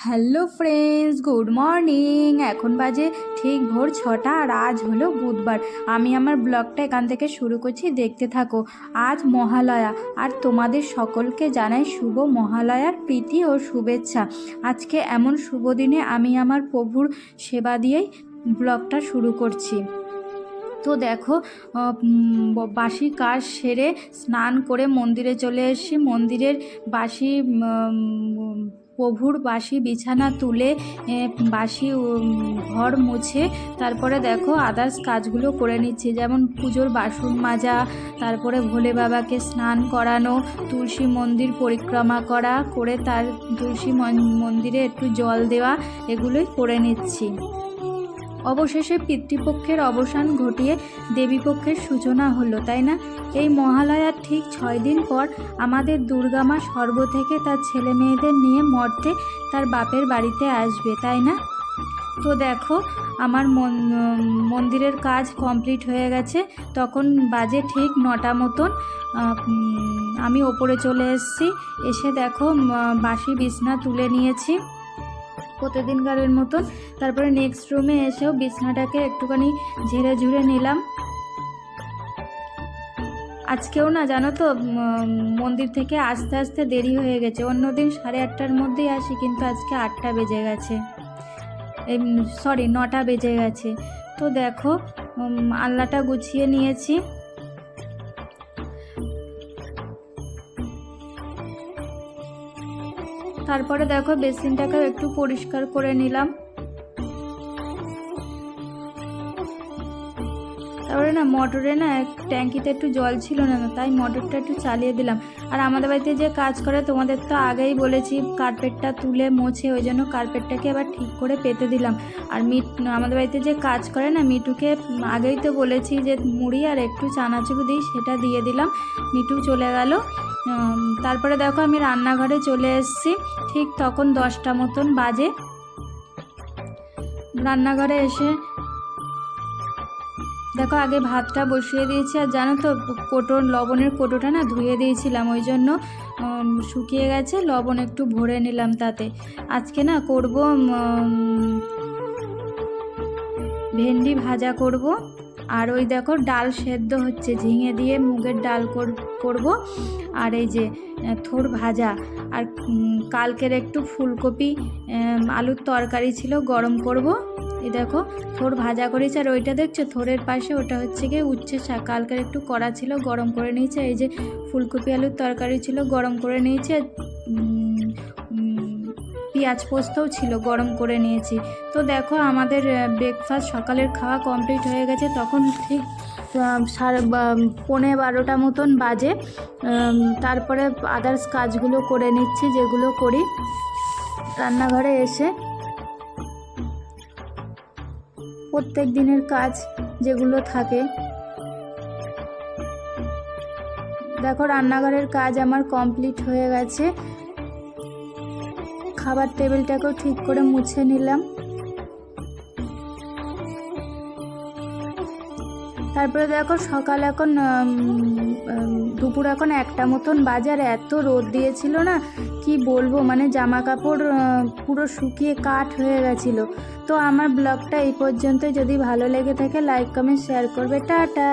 Hello friends, good morning. এখন বাজে ঠিক ভোর 6টা আর আজ হলো বুধবার। আমি আমার ব্লগটা এখান থেকে শুরু করছি, দেখতে থাকো। আজ মহালয়া আর তোমাদের সকলকে জানাই শুভ মহালয়ার প্রীতি ও শুভেচ্ছা। আজকে এমন শুভ দিনে আমি আমার প্রভুর সেবা দিয়েই ব্লগটা শুরু করছি। তো দেখো, বাসি কাজ সেরে স্নান করে মন্দিরে চলে এসেছি। মন্দিরের বাসি প্রভুর বাসি বিছানা তুলে বাসি ঘর মুছে তারপরে দেখো আদার্স কাজগুলো করে নিচ্ছি, যেমন পুজোর বাসন মাজা, তারপরে ভোলে বাবাকে স্নান করানো, তুলসী মন্দির পরিক্রমা করা, করে তার তুলসী মন্দিরে একটু জল দেওয়া, এগুলোই করে নিচ্ছি। অবশেষে পিতৃপক্ষের অবসান ঘটিয়ে দেবীপক্ষের সূচনা হলো, তাই না? এই মহালয়ার ঠিক 6 দিন পর আমাদের দুর্গামা স্বর্গ থেকে তার ছেলে মেয়েদের নিয়ে মর্তে তার বাপের বাড়িতে আসবে, তাই না? তো দেখো, আমার মন্দিরের কাজ কমপ্লিট হয়ে গেছে। তখন বাজে ঠিক 9টা মতন। আমি ওপরে চলে এসেছি। এসে দেখো বাসি বিছনা তুলে নিয়েছি প্রতিদিনকারের মতন। তারপরে নেক্সট রুমে এসেও বিছনাটাকে একটুখানি ঝেড়ে ঝুড়ে নিলাম। আজকেও না, জানো তো, মন্দির থেকে আসতে আসতে দেরি হয়ে গেছে। অন্যদিন 8:30টার মধ্যেই আসি, কিন্তু আজকে 8টা বেজে গেছে, 9টা বেজে গেছে। তো দেখো, আলনাটা গুছিয়ে নিয়েছি। তারপরে দেখো বেসিনটাকে একটু পরিষ্কার করে নিলাম। তারপরে না, মোটরে না ট্যাঙ্কিতে একটু জল ছিল না, তাই মোটরটা একটু চালিয়ে দিলাম। আর আমাদের বাড়িতে যে কাজ করে, তোমাদের তো আগেই বলেছি, কার্পেটটা তুলে মোছে, ওই জন্য কার্পেটটাকে এবার ঠিক করে পেতে দিলাম। আর আমাদের বাড়িতে যে কাজ করে না, মিঠুকে আগেই তো বলেছি যে মুড়ি আর একটু চানাচুর দিই, সেটা দিয়ে দিলাম। মিঠু চলে গেল। তারপরে দেখো আমি রান্নাঘরে চলে এসেছি। ঠিক তখন 10টা মতন বাজে। রান্নাঘরে এসে দেখো আগে ভাতটা বসিয়ে দিয়েছি। আর জানো তো, লবণের কোটোটা না ধুয়ে দিয়েছিলাম, ওই জন্য শুকিয়ে গেছে। লবণ একটু ভরে নিলাম তাতে। আজকে না করব ভেন্ডি ভাজা করব। আর ওই দেখো ডাল সেদ্ধ হচ্ছে, ঝিঙে দিয়ে মুগের ডাল করব। আর এই যে থোর ভাজা। আর কালকের একটু ফুলকপি আলুর তরকারি ছিল, গরম করব। এই দেখো থোর ভাজা করেছি। আর ওইটা দেখছো থোরের পাশে, ওটা হচ্ছে গিয়ে উচ্ছে শাক। কালকের একটু করা ছিল, গরম করে নিয়েছি। এই যে ফুলকপি আলুর তরকারি ছিল, গরম করে নিয়েছি। আর পেঁয়াজ পোস্তও ছিল, গরম করে নিয়েছি। তো দেখো আমাদের ব্রেকফাস্ট সকালের খাওয়া কমপ্লিট হয়ে গেছে। তখন ঠিক 11:45 মতন বাজে। তারপরে আদার্স কাজগুলো করে নিচ্ছি, যেগুলো করি রান্নাঘরে এসে। প্রত্যেক দিনের কাজ যেগুলো থাকে। দেখো রান্নাঘরের কাজ আমার কমপ্লিট হয়ে গেছে। খাবার টেবিলটাকেও ঠিক করে মুছে নিলাম। তারপরে দেখো সকাল এখন দুপুর এখন 1টা মতন বাজে। আর এত রোদ দিয়েছিল না, কি বলবো, মানে জামা কাপড় পুরো শুকিয়ে কাঠ হয়ে গেছিলো। তো আমার ব্লগটা এই পর্যন্তই। যদি ভালো লেগে থাকে লাইক কমেন্ট শেয়ার করবে। টাটা।